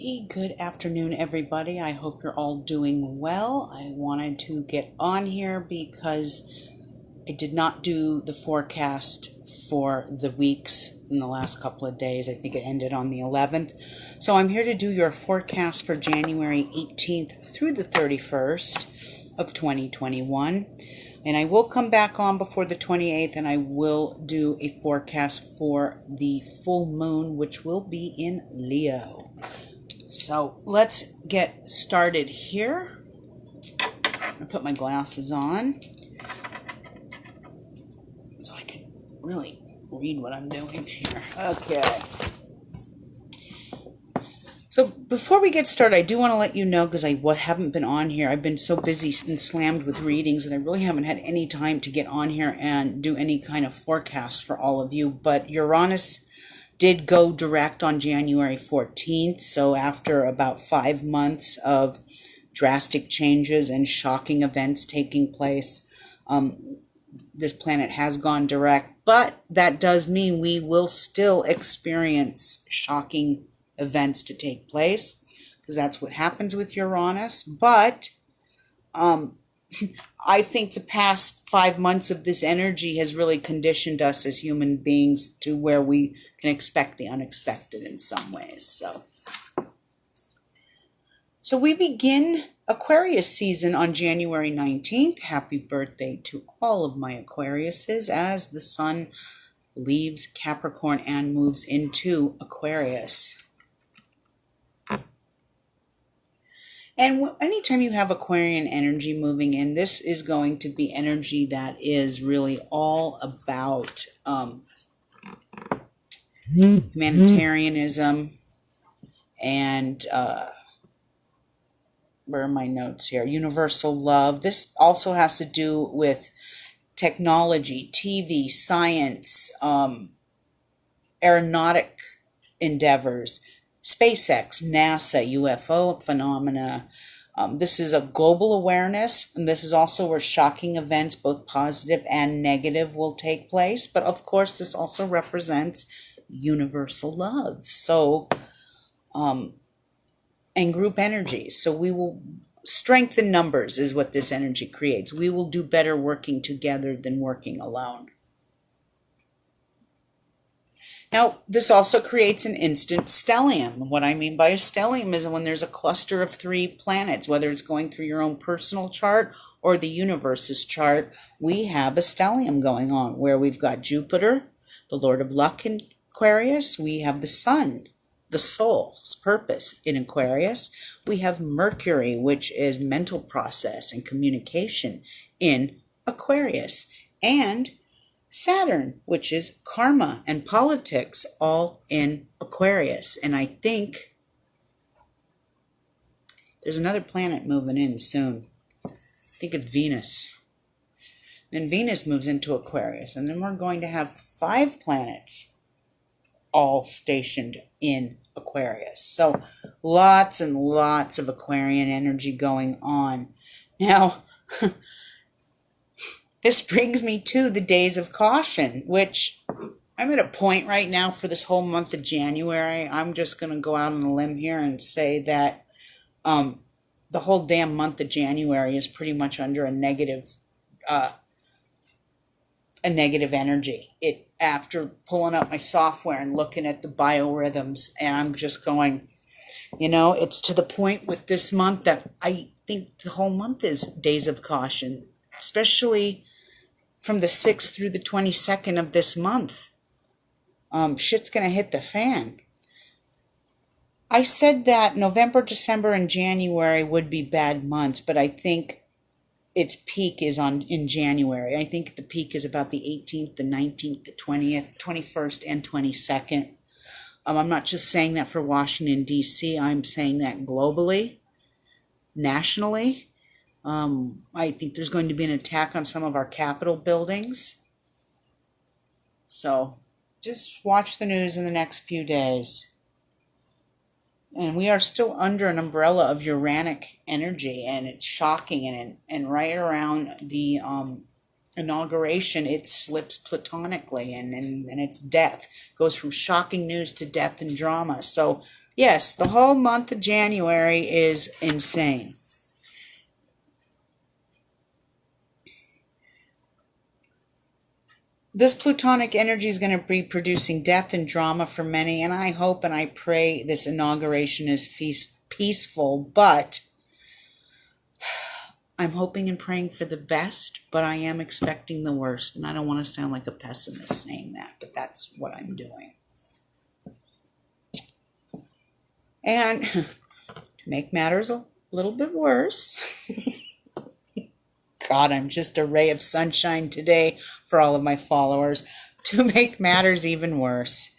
Good afternoon, everybody. I hope you're all doing well. I wanted to get on here because I did not do the forecast for the weeks in the last couple of days. I think it ended on the 11th. So I'm here to do your forecast for January 18th through the 31st of 2021. And I will come back on before the 28th, and I will do a forecast for the full moon, which will be in Leo. So let's get started here. I'm going to put my glasses on so I can really read what I'm doing here. Okay. So before we get started, I do want to let you know, because I haven't been on here. I've been so busy and slammed with readings that I really haven't had any time to get on here and do any kind of forecast for all of you. But Uranus did go direct on January 14th. So after about 5 months of drastic changes and shocking events taking place, this planet has gone direct. But that does mean we will still experience shocking events to take place, because that's what happens with Uranus. But I think the past 5 months of this energy has really conditioned us as human beings to where we can expect the unexpected in some ways. So we begin Aquarius season on January 19th. Happy birthday to all of my Aquariuses, as the sun leaves Capricorn and moves into Aquarius. And anytime you have Aquarian energy moving in, this is going to be energy that is really all about humanitarianism and, where are my notes here? Universal love. This also has to do with technology, TV, science, aeronautic endeavors, SpaceX, NASA, UFO phenomena. This is a global awareness, and this is also where shocking events, both positive and negative, will take place. But of course, this also represents universal love. So, and group energies. So we will strengthen numbers is what this energy creates. We will do better working together than working alone. Now, this also creates an instant stellium. What I mean by a stellium is when there's a cluster of 3 planets, whether it's going through your own personal chart or the universe's chart, we have a stellium going on where we've got Jupiter, the Lord of Luck in Aquarius. We have the Sun, the soul's purpose, in Aquarius. We have Mercury, which is mental process and communication, in Aquarius. And Saturn, which is karma and politics, all in Aquarius. And I think there's another planet moving in soon. I think it's Venus. Then Venus moves into Aquarius. And then we're going to have 5 planets all stationed in Aquarius. So lots and lots of Aquarian energy going on. Now, this brings me to the days of caution, which I'm at a point right now for this whole month of January. I'm just going to go out on a limb here and say that the whole damn month of January is pretty much under a negative energy. After pulling up my software and looking at the biorhythms, and I'm just going, it's to the point with this month that I think the whole month is days of caution, especially from the 6th through the 22nd of this month. Shit's going to hit the fan. I said that November, December, and January would be bad months, but I think its peak is in January. I think the peak is about the 18th, the 19th, the 20th, 21st, and 22nd. I'm not just saying that for Washington, D.C. I'm saying that globally, nationally. I think there's going to be an attack on some of our Capitol buildings. So just watch the news in the next few days. And we are still under an umbrella of Uranic energy, and it's shocking. And right around the inauguration, it slips platonically, and it's death. Goes from shocking news to death and drama. So yes, the whole month of January is insane. This plutonic energy is going to be producing death and drama for many, and I hope and I pray this inauguration is peaceful, but I'm hoping and praying for the best, but I am expecting the worst, and I don't want to sound like a pessimist saying that, but that's what I'm doing. And to make matters a little bit worse, God, I'm just a ray of sunshine today for all of my followers. To make matters even worse,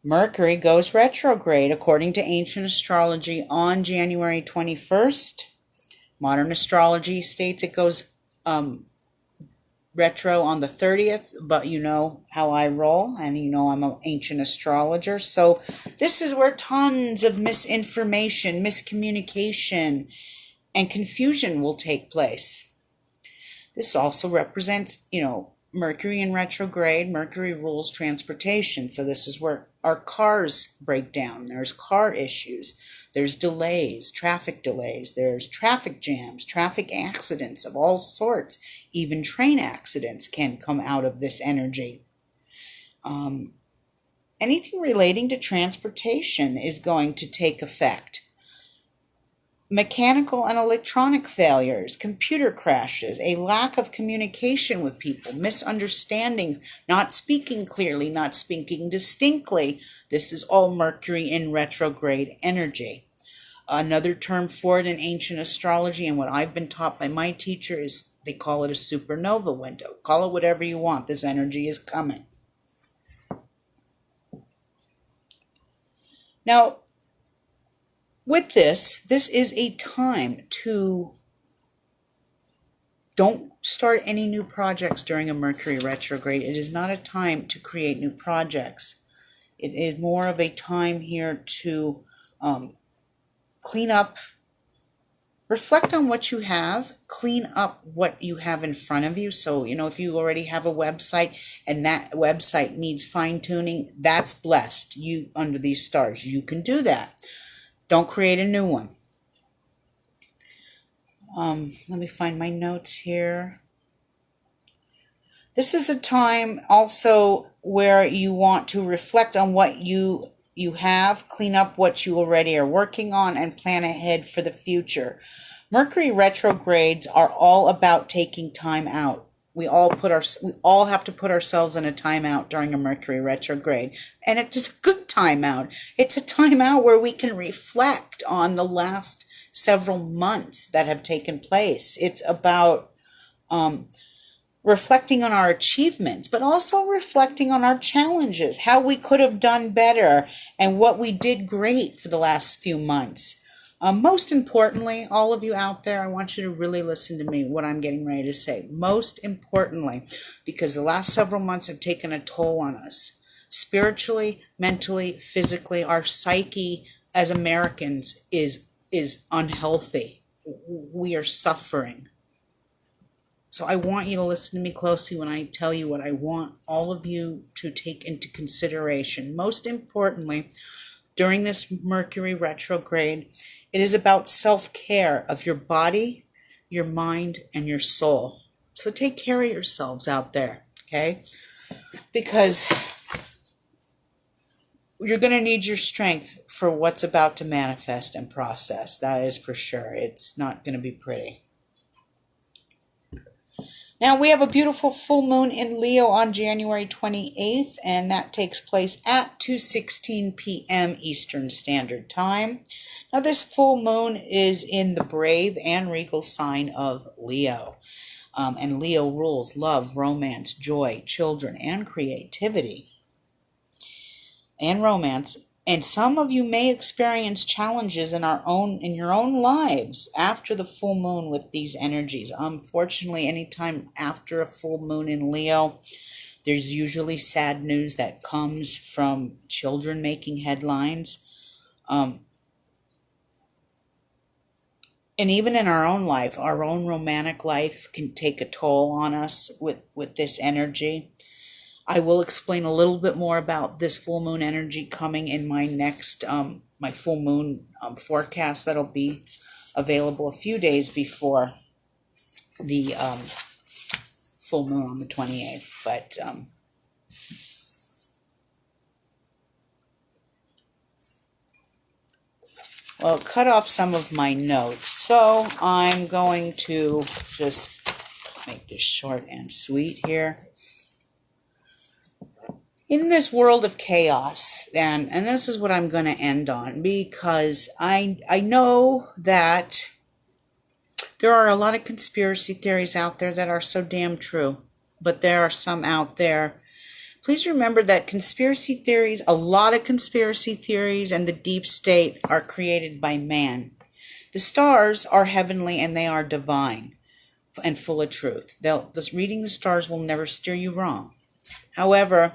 Mercury goes retrograde according to ancient astrology on January 21st. Modern astrology states it goes retro on the 30th, but you know how I roll, and you know I'm an ancient astrologer. So this is where tons of misinformation, miscommunication, and confusion will take place. This also represents, Mercury in retrograde. Mercury rules transportation. So this is where our cars break down. There's car issues. There's delays, traffic delays. There's traffic jams, traffic accidents of all sorts. Even train accidents can come out of this energy. Anything relating to transportation is going to take effect. Mechanical and electronic failures, computer crashes, a lack of communication with people, misunderstandings, not speaking clearly, not speaking distinctly. This is all Mercury in retrograde energy. Another term for it in ancient astrology, and what I've been taught by my teacher, is they call it a supernova window. Call it whatever you want. This energy is coming. Now, with this is a time to don't start any new projects during a Mercury retrograde. It is not a time to create new projects. It is more of a time here to clean up, reflect on what you have, clean up what you have in front of you. So, if you already have a website and that website needs fine-tuning, that's blessed. You, under these stars, you can do that. Don't create a new one. Let me find my notes here. This is a time also where you want to reflect on what you have, clean up what you already are working on, and plan ahead for the future. Mercury retrogrades are all about taking time out. We all have to put ourselves in a timeout during a Mercury retrograde, and it's a good timeout. It's a timeout where we can reflect on the last several months that have taken place. It's about reflecting on our achievements, but also reflecting on our challenges, how we could have done better, and what we did great for the last few months. Most importantly, all of you out there, I want you to really listen to me, what I'm getting ready to say. Most importantly, because the last several months have taken a toll on us, spiritually, mentally, physically. Our psyche as Americans is unhealthy. We are suffering. So I want you to listen to me closely when I tell you what I want all of you to take into consideration. Most importantly, during this Mercury retrograde, it is about self-care of your body, your mind, and your soul. So take care of yourselves out there, okay? Because you're going to need your strength for what's about to manifest and process. That is for sure. It's not going to be pretty. Now, we have a beautiful full moon in Leo on January 28th, and that takes place at 2:16 p.m. Eastern Standard Time. Now, this full moon is in the brave and regal sign of Leo. And Leo rules love, romance, joy, children, and creativity. And romance. And some of you may experience challenges in your own lives after the full moon with these energies. Unfortunately, anytime after a full moon in Leo, there's usually sad news that comes from children making headlines. And even in our own life, our own romantic life can take a toll on us with this energy. I will explain a little bit more about this full moon energy coming in my next my full moon forecast that'll be available a few days before the full moon on the 28th. But well, cut off some of my notes, so I'm going to just make this short and sweet here. In this world of chaos, and this is what I'm going to end on, because I know that there are a lot of conspiracy theories out there that are so damn true, but there are some out there. Please remember that conspiracy theories, a lot of conspiracy theories and the deep state are created by man. The stars are heavenly and they are divine and full of truth. Reading the stars will never steer you wrong. However,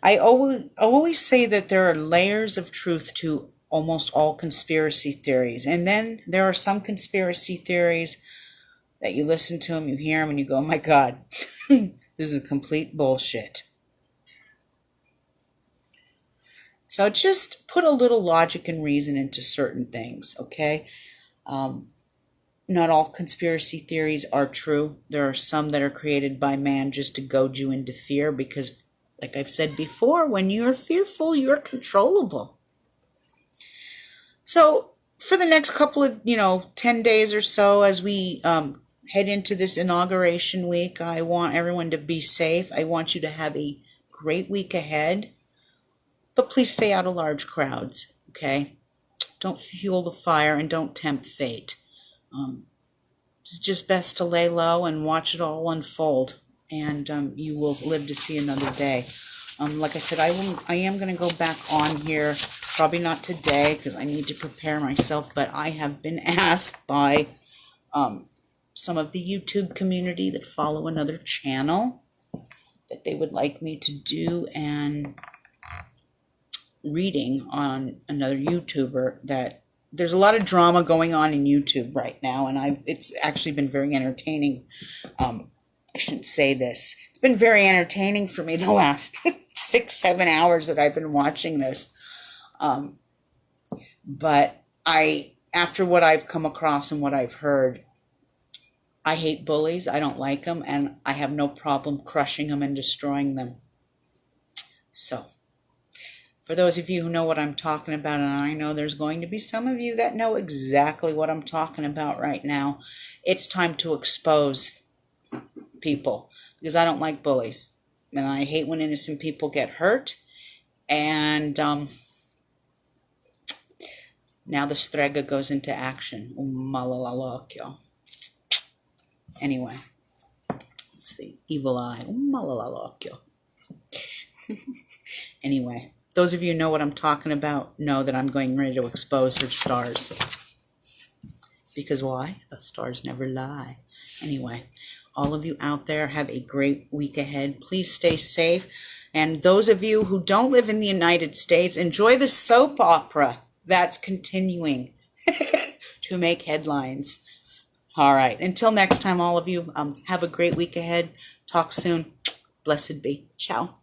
I always say that there are layers of truth to almost all conspiracy theories. And then there are some conspiracy theories that you listen to them, you hear them, and you go, oh my God, this is complete bullshit. So just put a little logic and reason into certain things, okay? Not all conspiracy theories are true. There are some that are created by man just to goad you into fear because, like I've said before, when you're fearful, you're controllable. So for the next couple of, 10 days or so as we head into this inauguration week, I want everyone to be safe. I want you to have a great week ahead. But please stay out of large crowds, okay? Don't fuel the fire and don't tempt fate. It's just best to lay low and watch it all unfold, and you will live to see another day. Like I said, I am going to go back on here, probably not today because I need to prepare myself, but I have been asked by some of the YouTube community that follow another channel that they would like me to do an reading on another YouTuber. That there's a lot of drama going on in YouTube right now, and it's actually been very entertaining. I shouldn't say this. It's been very entertaining for me the last 6-7 hours that I've been watching this. But after what I've come across and what I've heard, I hate bullies. I don't like them, and I have no problem crushing them and destroying them. So, for those of you who know what I'm talking about, and I know there's going to be some of you that know exactly what I'm talking about right now, it's time to expose people, because I don't like bullies, and I hate when innocent people get hurt. And now the strega goes into action. Anyway, it's the evil eye. Anyway, those of you who know what I'm talking about know that I'm going ready to expose her stars. Because why? The stars never lie. Anyway, all of you out there, have a great week ahead. Please stay safe. And those of you who don't live in the United States, enjoy the soap opera that's continuing to make headlines. All right. Until next time, all of you, have a great week ahead. Talk soon. Blessed be. Ciao.